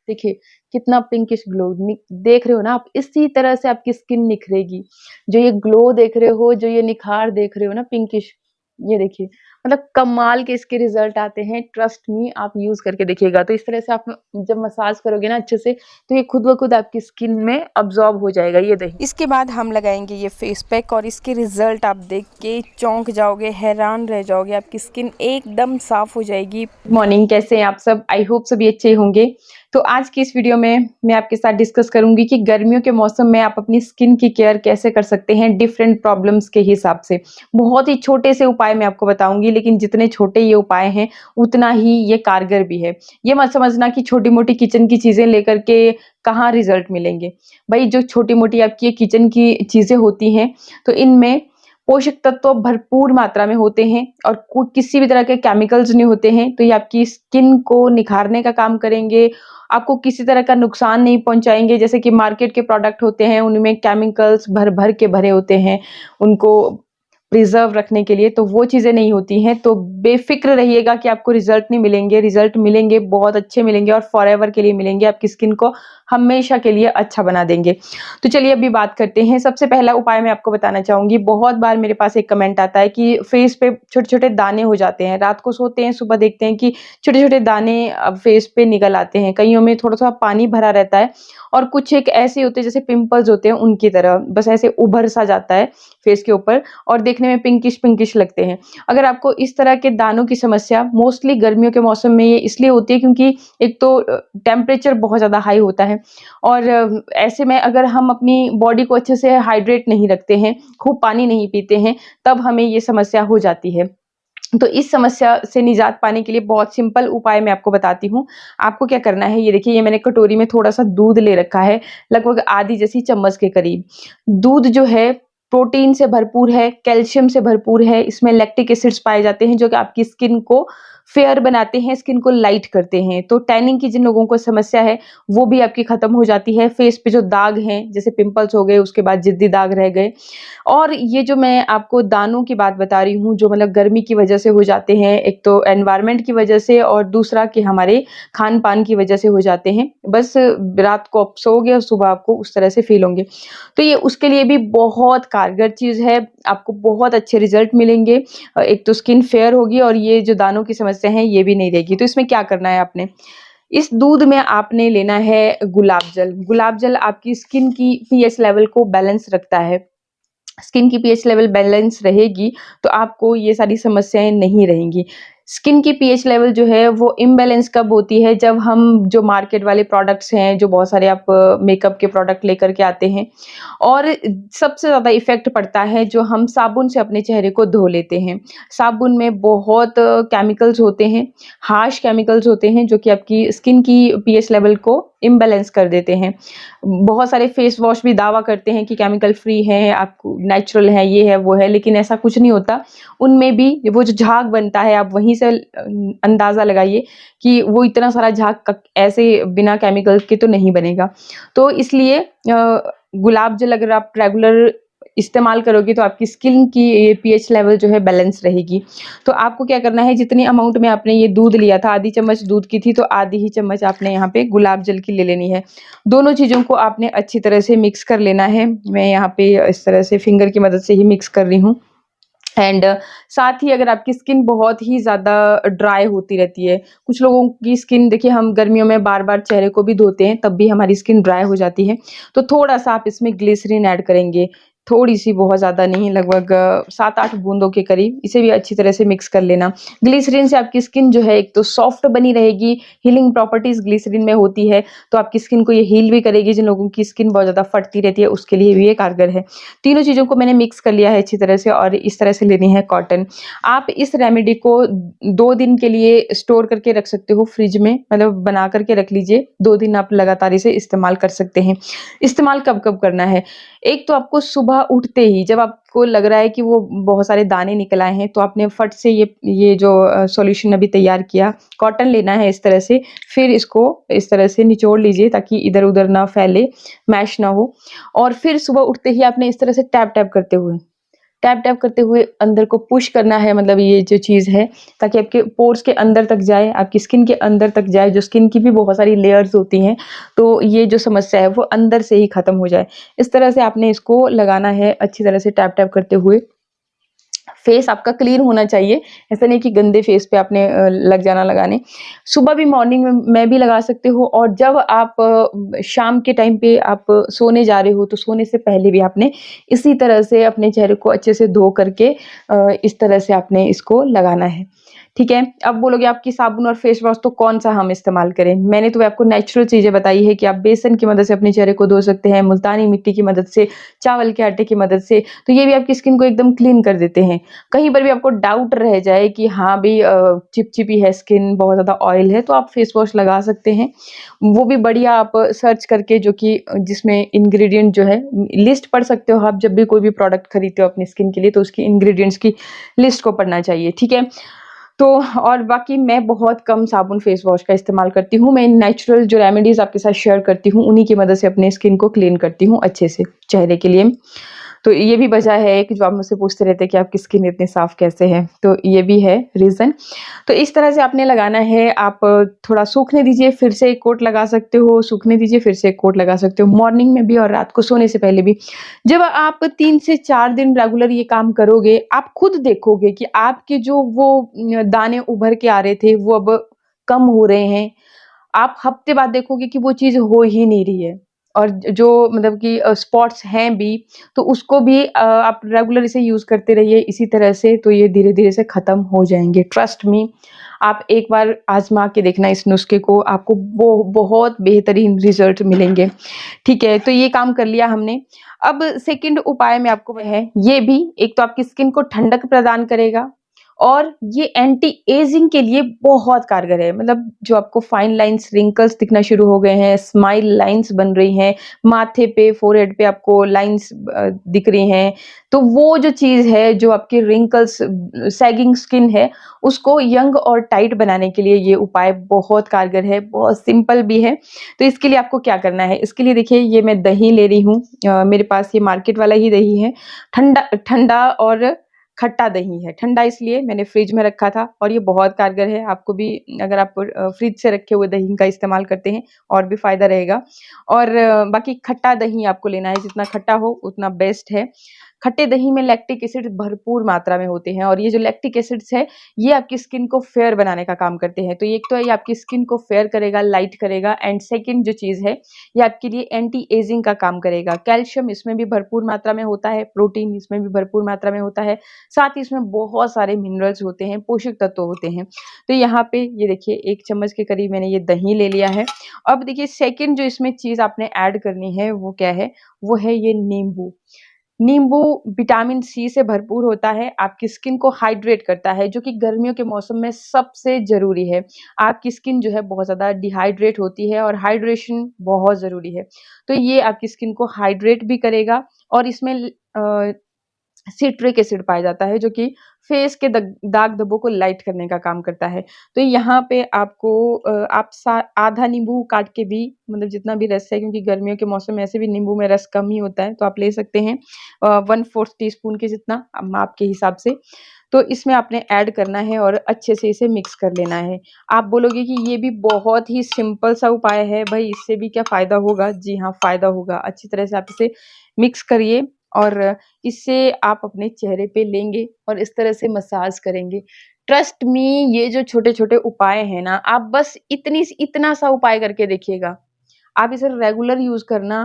देखिए कितना pinkish glow देख रहे हो ना आप, इसी तरह से आपकी स्किन निखरेगी। जो ये ग्लो देख रहे हो, जो ये निखार देख रहे हो ना पिंकिश, ये देखिए मतलब कमाल के इसके रिजल्ट आते हैं। ट्रस्ट मी, आप यूज करके देखिएगा। तो इस तरह से आप जब मसाज करोगे ना अच्छे से, तो ये खुद ब खुद आपकी स्किन में अब्जॉर्ब हो जाएगा। ये देखिए, इसके बाद हम लगाएंगे ये फेस पैक और इसके रिजल्ट आप देख के चौंक जाओगे, हैरान रह जाओगे। आपकी स्किन एकदम साफ हो जाएगी। मॉर्निंग, कैसे हैं आप सब? आई होप सभी अच्छे होंगे। तो आज की इस वीडियो में मैं आपके साथ डिस्कस करूंगी कि गर्मियों के मौसम में आप अपनी स्किन की केयर कैसे कर सकते हैं डिफरेंट प्रॉब्लम्स के हिसाब से। बहुत ही छोटे से उपाय मैं आपको बताऊंगी, लेकिन जितने छोटे ये उपाय हैं उतना ही ये कारगर भी है। ये मत समझना कि छोटी मोटी किचन की चीजें लेकर के कहाँ रिजल्ट मिलेंगे। भाई जो छोटी मोटी आपकी किचन की चीजें होती हैं, तो इनमें पोषक तत्व भरपूर मात्रा में होते हैं और किसी भी तरह के केमिकल्स नहीं होते हैं। तो ये आपकी स्किन को निखारने का काम करेंगे, आपको किसी तरह का नुकसान नहीं पहुंचाएंगे। जैसे कि मार्केट के प्रोडक्ट होते हैं, उनमें केमिकल्स भर भर के भरे होते हैं उनको प्रिजर्व रखने के लिए, तो वो चीजें नहीं होती हैं। तो बेफिक्र रहिएगा कि आपको रिजल्ट नहीं मिलेंगे। रिजल्ट मिलेंगे, बहुत अच्छे मिलेंगे और फॉरएवर के लिए मिलेंगे। आपकी स्किन को हमेशा के लिए अच्छा बना देंगे। तो चलिए अभी बात करते हैं। सबसे पहला उपाय मैं आपको बताना चाहूंगी। बहुत बार मेरे पास एक कमेंट आता है कि फेस पे छोटे छोटे दाने हो जाते हैं। रात को सोते हैं, सुबह देखते हैं कि छोटे छोटे दाने फेस पे निकल आते हैं। कईयों में थोड़ा सा पानी भरा रहता है और कुछ एक ऐसे होते हैं जैसे पिंपल्स होते हैं उनकी तरह, बस ऐसे उभर सा जाता है फेस के ऊपर और देखने में पिंकिश पिंकिश लगते हैं। अगर आपको इस तरह के दानों की समस्या मोस्टली गर्मियों के मौसम में ये इसलिए होती है क्योंकि एक तो टेम्परेचर बहुत ज़्यादा हाई होता है और ऐसे में अगर हम अपनी बॉडी को अच्छे से हाइड्रेट नहीं रखते हैं, खूब पानी नहीं पीते हैं, तब हमें ये समस्या हो जाती है। तो इस समस्या से निजात पाने के लिए बहुत सिंपल उपाय मैं आपको बताती हूँ। आपको क्या करना है, ये देखिए ये मैंने कटोरी में थोड़ा-सा दूध ले रखा है, लगभग आधी जैसी चम्मच के करीब। दूध जो है प्रोटीन से भरपूर है, कैल्शियम से भरपूर है, इसमें लैक्टिक एसिड्स पाए जाते हैं जो कि आपकी स्किन को फेयर बनाते हैं, स्किन को लाइट करते हैं। तो टैनिंग की जिन लोगों को समस्या है, वो भी आपकी खत्म हो जाती है। फेस पे जो दाग हैं, जैसे पिंपल्स हो गए, उसके बाद जिद्दी दाग रह गए। और ये जो मैं आपको दानों की बात बता रही हूँ, जो मतलब गर्मी की वजह से हो जाते हैं, एक तो एनवायरनमेंट की वजह से और दूसरा कि हमारे खान-पान की वजह से हो जाते हैं। बस रात को आप सोओगे और सुबह आपको उस तरह से फ़ील होंगे। तो ये उसके लिए भी बहुत कारगर चीज़ है, आपको बहुत अच्छे रिज़ल्ट मिलेंगे। एक तो स्किन फेयर होगी और ये जो दानों की समस्या है, ये भी नहीं रहेगी। तो इसमें क्या करना है आपने, इस दूध में आपने लेना है गुलाब जल। गुलाब जल आपकी स्किन की पीएच लेवल को बैलेंस रखता है। स्किन की पीएच लेवल बैलेंस रहेगी तो आपको ये सारी समस्याएं नहीं रहेंगी। स्किन की पीएच लेवल जो है वो इम्बैलेंस कब होती है, जब हम जो मार्केट वाले प्रोडक्ट्स हैं, जो बहुत सारे आप मेकअप के प्रोडक्ट लेकर के आते हैं, और सबसे ज़्यादा इफ़ेक्ट पड़ता है जो हम साबुन से अपने चेहरे को धो लेते हैं। साबुन में बहुत केमिकल्स होते हैं, हार्श केमिकल्स होते हैं जो कि आपकी स्किन की पीएच लेवल को इम्बैलेंस कर देते हैं। बहुत सारे फेस वॉश भी दावा करते हैं कि केमिकल फ्री हैं, आपको नेचुरल है, ये है, वो है, लेकिन ऐसा कुछ नहीं होता। उनमें भी वो जो झाग बनता है, आप वहीं से अंदाज़ा लगाइए कि वो इतना सारा झाग ऐसे बिना केमिकल के तो नहीं बनेगा। तो इसलिए गुलाब जल अगर आप रेगुलर इस्तेमाल करोगे तो आपकी स्किन की ये पीएच लेवल जो है बैलेंस रहेगी। तो आपको क्या करना है, जितनी अमाउंट में आपने ये दूध लिया था, आधी चम्मच दूध की थी, तो आधी ही चम्मच आपने यहाँ पे गुलाब जल की ले लेनी है। दोनों चीज़ों को आपने अच्छी तरह से मिक्स कर लेना है। मैं यहाँ पे इस तरह से फिंगर की मदद से ही मिक्स कर रही हूँ। एंड साथ ही अगर आपकी स्किन बहुत ही ज़्यादा ड्राई होती रहती है, कुछ लोगों की स्किन देखिए, हम गर्मियों में बार-बार चेहरे को भी धोते हैं, तब भी हमारी स्किन ड्राई हो जाती है, तो थोड़ा-सा आप इसमें ग्लिसरीन ऐड करेंगे। थोड़ी-सी, बहुत ज़्यादा नहीं, लगभग 7-8 बूंदों के करीब। इसे भी अच्छी तरह से मिक्स कर लेना। ग्लिसरीन से आपकी स्किन जो है एक तो सॉफ्ट बनी रहेगी, हीलिंग प्रॉपर्टीज़ ग्लिसरीन में होती है, तो आपकी स्किन को ये हील भी करेगी। जिन लोगों की स्किन बहुत ज़्यादा फटती रहती है, उसके लिए भी ये कारगर है। तीनों चीज़ों को मैंने मिक्स कर लिया है अच्छी तरह से और इस तरह से लेनी है कॉटन। आप इस रेमेडी को 2 दिन के लिए स्टोर करके रख सकते हो फ्रिज में, मतलब बना करके रख लीजिए। 2 दिन आप लगातार इसे इस्तेमाल कर सकते हैं। इस्तेमाल कब-कब करना है? एक तो आपको सुबह उठते ही जब आपको लग रहा है कि वो बहुत सारे दाने निकल आए हैं, तो आपने फट से ये जो सॉल्यूशन अभी तैयार किया, कॉटन लेना है इस तरह से, फिर इसको इस तरह से निचोड़ लीजिए ताकि इधर-उधर ना फैले, मैश ना हो, और फिर सुबह उठते ही आपने इस तरह से टैप-टैप करते हुए टैप टैप करते हुए अंदर को पुश करना है, मतलब ये जो चीज़ है, ताकि आपके पोर्स के अंदर तक जाए, आपकी स्किन के अंदर तक जाए। जो स्किन की भी बहुत सारी लेयर्स होती हैं, तो ये जो समस्या है वो अंदर से ही खत्म हो जाए। इस तरह से आपने इसको लगाना है अच्छी तरह से टैप टैप करते हुए। फेस आपका क्लीन होना चाहिए, ऐसा नहीं कि गंदे फेस पे आपने लग जाना लगाने। सुबह भी मॉर्निंग में भी लगा सकते हो, और जब आप शाम के टाइम पे आप सोने जा रहे हो, तो सोने से पहले भी आपने इसी तरह से अपने चेहरे को अच्छे से धो करके इस तरह से आपने इसको लगाना है। ठीक है? अब बोलोगे आप कि साबुन और फेस वॉश तो कौन-सा हम इस्तेमाल करें? मैंने तो आपको नेचुरल चीज़ें बताई है कि आप बेसन की मदद से अपने चेहरे को धो सकते हैं, मुल्तानी मिट्टी की मदद से, चावल के आटे की मदद से, तो ये भी आपकी स्किन को एकदम क्लीन कर देते हैं। कहीं पर भी आपको डाउट रह जाए कि हाँ भई चिपचिपी है स्किन, बहुत ज़्यादा ऑयल है, तो आप फेस वॉश लगा सकते हैं। वो भी बढ़िया आप सर्च करके, जो कि जिसमें इंग्रीडिएंट जो है लिस्ट पढ़ सकते हो आप। जब भी कोई भी प्रोडक्ट खरीदते हो अपनी स्किन के लिए, तो उसकी इंग्रीडिएंट्स की लिस्ट को पढ़ना चाहिए, ठीक है? तो और बाकी मैं बहुत कम साबुन फेस वॉश का इस्तेमाल करती हूँ। मैं नेचुरल जो रेमेडीज़ आपके साथ शेयर करती हूँ, उन्हीं की मदद से अपने स्किन को क्लीन करती हूँ अच्छे से चेहरे के लिए। तो ये भी वजह है कि जो आप मुझसे पूछते रहते हैं कि आपकी स्किन इतनी साफ कैसे है, तो ये भी है रीज़न। तो इस तरह से आपने लगाना है। आप थोड़ा सूखने दीजिए, फिर से एक कोट लगा सकते हो, सूखने दीजिए, फिर से एक कोट लगा सकते हो, मॉर्निंग में भी और रात को सोने से पहले भी। जब आप 3 से 4 दिन रेगुलर ये काम करोगे, आप खुद देखोगे कि आपके जो वो दाने उभर के आ रहे थे, वो अब कम हो रहे हैं। आप हफ्ते बाद देखोगे कि वो चीज़ हो ही नहीं रही है, और जो मतलब कि स्पॉट्स हैं भी, तो उसको भी आप रेगुलर इसे यूज़ करते रहिए इसी तरह से, तो ये धीरे-धीरे से खत्म हो जाएँगे। ट्रस्ट मी, आप एक बार आज़मा के देखना इस नुस्खे को, आपको बहुत बेहतरीन रिज़ल्ट मिलेंगे। ठीक है, तो ये काम कर लिया हमने। अब सेकंड उपाय मैं आपको है, ये भी एक तो आपकी स्किन को ठंडक प्रदान करेगा, और ये एंटी एजिंग के लिए बहुत कारगर है। मतलब जो आपको फाइन लाइन्स, रिंकल्स दिखना शुरू हो गए हैं, स्माइल लाइन्स बन रही हैं, माथे पे, फोरहेड पे आपको लाइन्स दिख रही हैं, तो वो जो चीज़ है, जो आपकी रिंकल्स, सैगिंग स्किन है, उसको यंग और टाइट बनाने के लिए ये उपाय बहुत कारगर है, बहुत सिंपल भी है। तो इसके लिए आपको क्या करना है? इसके लिए देखिए, ये मैं दही ले रही हूँ, मेरे पास ये मार्केट वाला ही दही है। ठंडा ठंडा और खट्टा दही है। ठंडा इसलिए मैंने फ्रिज में रखा था, और ये बहुत कारगर है। आपको भी, अगर आप फ्रिज से रखे हुए दही का इस्तेमाल करते हैं, और भी फ़ायदा रहेगा। और बाकी खट्टा दही आपको लेना है, जितना खट्टा हो उतना बेस्ट है। खट्टे दही में लैक्टिक एसिड भरपूर मात्रा में होते हैं, और ये जो लैक्टिक एसिड्स है, ये आपकी स्किन को फेयर बनाने का काम करते हैं। तो एक तो ये आपकी स्किन को फेयर करेगा, लाइट करेगा, एंड सेकंड जो चीज़ है, ये आपके लिए एंटी एजिंग का काम करेगा। कैल्शियम इसमें भी भरपूर मात्रा में होता है, प्रोटीन इसमें भी भरपूर मात्रा में होता है, साथ ही इसमें बहुत सारे मिनरल्स होते हैं, पोषक तत्व होते हैं। तो यहाँ पे ये देखिए 1 चम्मच के करीब मैंने ये दही ले लिया है। अब देखिए सेकंड जो इसमें चीज़ आपने ऐड करनी है वो क्या है? वो है ये नींबू। नींबू विटामिन सी से भरपूर होता है, आपकी स्किन को हाइड्रेट करता है, जो कि गर्मियों के मौसम में सबसे ज़रूरी है। आपकी स्किन जो है बहुत ज़्यादा डिहाइड्रेट होती है, और हाइड्रेशन बहुत ज़रूरी है। तो ये आपकी स्किन को हाइड्रेट भी करेगा, और इसमें अ, सिट्रिक एसिड पाया जाता है, जो कि फेस के दाग धब्बों को लाइट करने का काम करता है। तो यहाँ पे आपको आप सा आधा नींबू काट के भी, मतलब जितना भी रस है, क्योंकि गर्मियों के मौसम में ऐसे भी नींबू में रस कम ही होता है, तो आप ले सकते हैं 1/4 टीस्पून के जितना माप के हिसाब से। तो इसमें आपने ऐड करना है, और अच्छे से इसे मिक्स कर लेना है। आप बोलोगे कि ये भी बहुत ही सिंपल सा उपाय है, भई इससे भी क्या फ़ायदा होगा? जी हाँ, फ़ायदा होगा। अच्छी तरह से आप इसे मिक्स करिए, और इससे आप अपने चेहरे पे लेंगे, और इस तरह से मसाज करेंगे। ट्रस्ट मी, ये जो छोटे-छोटे उपाय हैं ना, आप बस इतना सा उपाय करके देखिएगा। आप इसे रेगुलर यूज़ करना।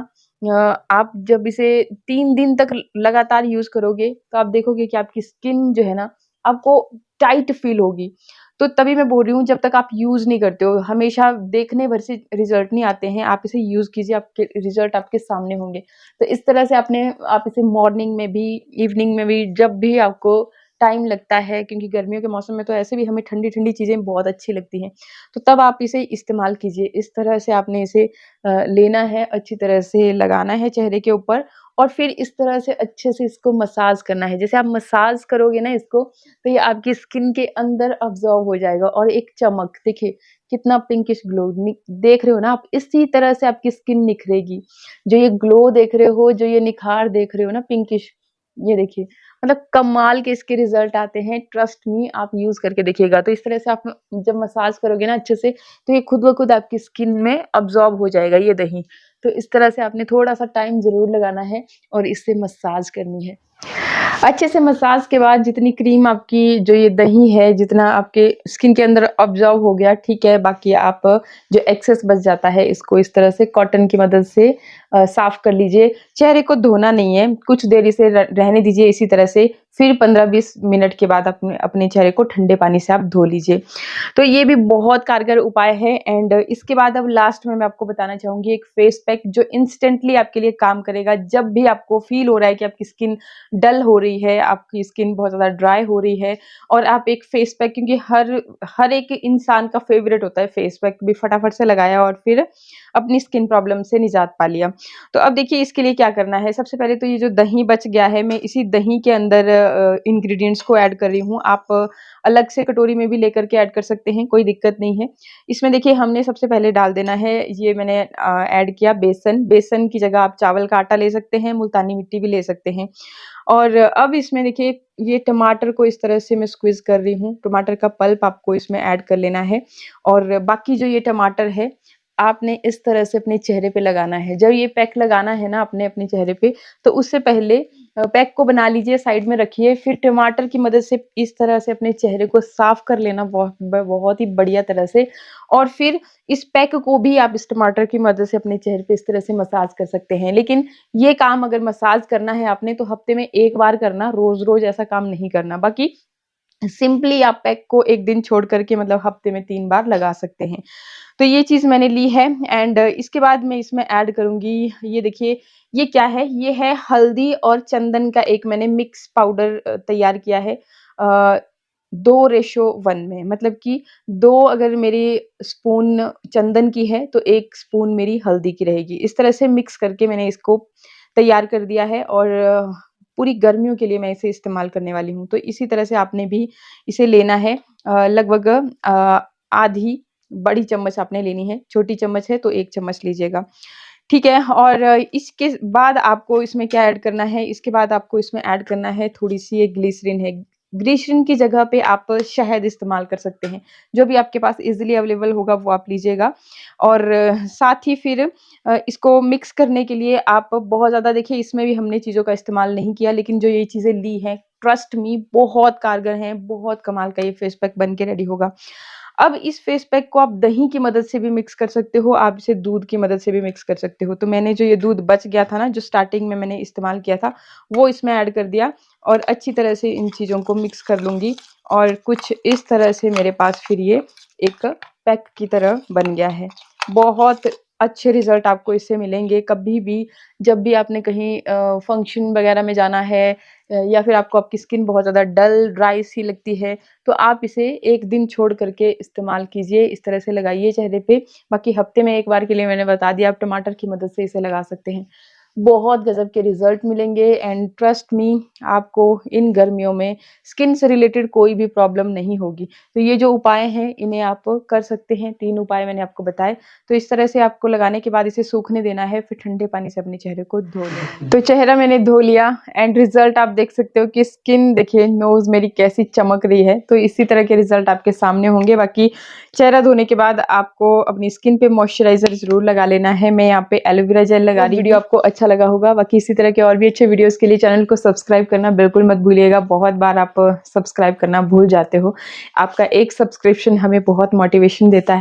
आप जब इसे 3 दिन तक लगातार यूज़ करोगे, तो आप देखोगे कि आपकी स्किन जो है ना, आपको टाइट फ़ील होगी। तो तभी मैं बोल रही हूँ, जब तक आप यूज़ नहीं करते हो, हमेशा देखने भर से रिज़ल्ट नहीं आते हैं, आप इसे यूज़ कीजिए, आपके रिज़ल्ट आपके सामने होंगे। तो इस तरह से आप इसे मॉर्निंग में भी, इवनिंग में भी, जब भी आपको टाइम लगता है, क्योंकि गर्मियों के मौसम में तो ऐसे भी हमें ठंडी-ठंडी चीज़ें बहुत अच्छी लगती हैं, तो तब आप इसे इस्तेमाल कीजिए। इस तरह से आपने इसे लेना है, अच्छी तरह से लगाना है चेहरे के ऊपर, और फिर इस तरह से अच्छे से इसको मसाज करना है। जैसे आप मसाज करोगे ना इसको, तो ये आपकी स्किन के अंदर अब्ज़ॉर्ब हो जाएगा, और एक चमक देखिए, कितना पिंकिश ग्लो देख रहे हो ना आप, इसी तरह से आपकी स्किन निखरेगी। जो ये ग्लो देख रहे हो, जो ये निखार देख रहे हो ना पिंकिश, ये देखिए, मतलब कमाल के इसके रिजल्ट आते हैं, ट्रस्ट मी, आप यूज करके देखिएगा। तो इस तरह से आप जब मसाज करोगे ना अच्छे से, तो ये खुद ब खुद आपकी स्किन में अब्जॉर्ब हो जाएगा ये दही। तो इस तरह से आपने थोड़ा सा टाइम जरूर लगाना है और इससे मसाज करनी है। अच्छे से मसाज के बाद जितनी क्रीम आपकी जो ये दही है जितना आपके स्किन के अंदर ऑब्जर्व हो गया, ठीक है। बाकी आप जो एक्सेस बच जाता है इसको इस तरह से कॉटन की मदद से साफ कर लीजिए। चेहरे को धोना नहीं है, कुछ देर इसे रहने दीजिए इसी तरह से, फिर 15-20 मिनट के बाद अपने अपने चेहरे को ठंडे पानी से आप धो लीजिए। तो ये भी बहुत कारगर उपाय है। एंड इसके बाद अब लास्ट में मैं आपको बताना चाहूंगी एक फेस पैक जो इंस्टेंटली आपके लिए काम करेगा। जब भी आपको फील हो रहा है कि आपकी स्किन डल हो रही है, आपकी स्किन बहुत ज़्यादा ड्राई हो रही है, और आप एक फेस पैक, क्योंकि हर एक इंसान का फेवरेट होता है फेस पैक, भी फटाफट से लगाया और फिर अपनी स्किन प्रॉब्लम से निजात पा लिया। तो अब देखिए इसके लिए क्या करना है। सबसे पहले तो ये जो दही बच गया है, मैं इसी दही के अंदर इंग्रेडिएंट्स को ऐड कर रही हूँ। आप अलग से कटोरी में भी लेकर के ऐड कर सकते हैं, कोई दिक्कत नहीं है। इसमें देखिए हमने सबसे पहले डाल देना है, ये मैंने ऐड किया बेसन। बेसन की जगह आप चावल का आटा ले सकते हैं, मुल्तानी मिट्टी भी ले सकते हैं। और अब इसमें देखिए ये टमाटर को इस तरह से मैं स्क्वीज कर रही हूँ। टमाटर का पल्प आपको इसमें ऐड कर लेना है, और बाकी जो ये टमाटर है आपने इस तरह से अपने चेहरे पे लगाना है। जब ये पैक लगाना है ना अपने चेहरे पे, तो उससे पहले पैक को बना लीजिए, साइड में रखिए, फिर टमाटर की मदद से इस तरह से अपने चेहरे को साफ कर लेना बहुत ही बढ़िया तरह से। और फिर इस पैक को भी आप इस टमाटर की मदद से अपने चेहरे पे इस तरह से मसाज कर सकते हैं। लेकिन ये काम अगर मसाज करना है आपने तो हफ्ते में 1 बार करना, रोज-रोज ऐसा काम नहीं करना। बाकी सिंपली आप पैक को 1 दिन छोड़ करके मतलब हफ्ते में 3 बार लगा सकते हैं। तो ये चीज़ मैंने ली है। एंड इसके बाद मैं इसमें ऐड करूँगी, ये देखिए ये क्या है, ये है हल्दी और चंदन का एक मैंने मिक्स पाउडर तैयार किया है 2:1 में। मतलब कि 2 अगर मेरी स्पून चंदन की है तो 1 स्पून मेरी हल्दी की रहेगी। इस तरह से मिक्स करके मैंने इसको तैयार कर दिया है, और पूरी गर्मियों के लिए मैं इसे इस्तेमाल करने वाली हूँ। तो इसी तरह से आपने भी इसे लेना है। लगभग आधी बड़ी चम्मच आपने लेनी है, छोटी चम्मच है तो 1 चम्मच लीजिएगा, ठीक है। और इसके बाद आपको इसमें क्या ऐड करना है, इसके बाद आपको इसमें ऐड करना है थोड़ी-सी ये ग्लिसरीन है। ग्लिसरीन की जगह पे आप शहद इस्तेमाल कर सकते हैं, जो भी आपके पास ईज़िली अवेलेबल होगा वो आप लीजिएगा। और साथ ही फिर इसको मिक्स करने के लिए आप बहुत ज़्यादा, देखिए इसमें भी हमने चीज़ों का इस्तेमाल नहीं किया, लेकिन जो ये चीज़ें ली हैं, ट्रस्ट मी बहुत कारगर हैं, बहुत कमाल का ये फेस पैक बन के रेडी होगा। अब इस फेस पैक को आप दही की मदद से भी मिक्स कर सकते हो, आप इसे दूध की मदद से भी मिक्स कर सकते हो। तो मैंने जो ये दूध बच गया था ना, जो स्टार्टिंग में मैंने इस्तेमाल किया था, वो इसमें ऐड कर दिया और अच्छी तरह से इन चीज़ों को मिक्स कर लूँगी, और कुछ इस तरह से मेरे पास फिर ये एक पैक की तरह बन गया है। बहुत अच्छे रिज़ल्ट आपको इससे मिलेंगे। कभी भी जब भी आपने कहीं फंक्शन वगैरह में जाना है, या फिर आपको आपकी स्किन बहुत ज़्यादा डल, ड्राई सी लगती है, तो आप इसे 1 दिन छोड़ कर के इस्तेमाल कीजिए, इस तरह से लगाइए चेहरे पे। बाकी हफ्ते में 1 बार के लिए मैंने बता दिया, आप टमाटर की मदद से इसे लगा सकते हैं। बहुत गज़ब के रिज़ल्ट मिलेंगे, एंड ट्रस्ट मी, आपको इन गर्मियों में स्किन से रिलेटेड कोई भी प्रॉब्लम नहीं होगी। तो ये जो उपाय हैं इन्हें आप कर सकते हैं, 3 उपाय मैंने आपको बताए। तो इस तरह से आपको लगाने के बाद इसे सूखने देना है, फिर ठंडे पानी से अपने चेहरे को धो लेना। तो चेहरा मैंने धो लिया, एंड रिज़ल्ट आप देख सकते हो कि स्किन देखिए, नोज़ मेरी कैसी चमक रही है। तो इसी तरह के रिज़ल्ट आपके सामने होंगे। बाकी चेहरा धोने के बाद आपको अपनी स्किन पे मॉइस्चराइज़र ज़रूर लगा लेना है। मैं यहाँ पे एलोवेरा जेल लगा रही हूँ। वीडियो आपको अच्छा लगा होगा। बाकी इसी तरह के और भी अच्छे वीडियोज़ के लिए चैनल को सब्सक्राइब करना बिल्कुल मत भूलिएगा। बहुत बार आप सब्सक्राइब करना भूल जाते हो। आपका एक सब्सक्रिप्शन हमें बहुत मोटिवेशन देता है।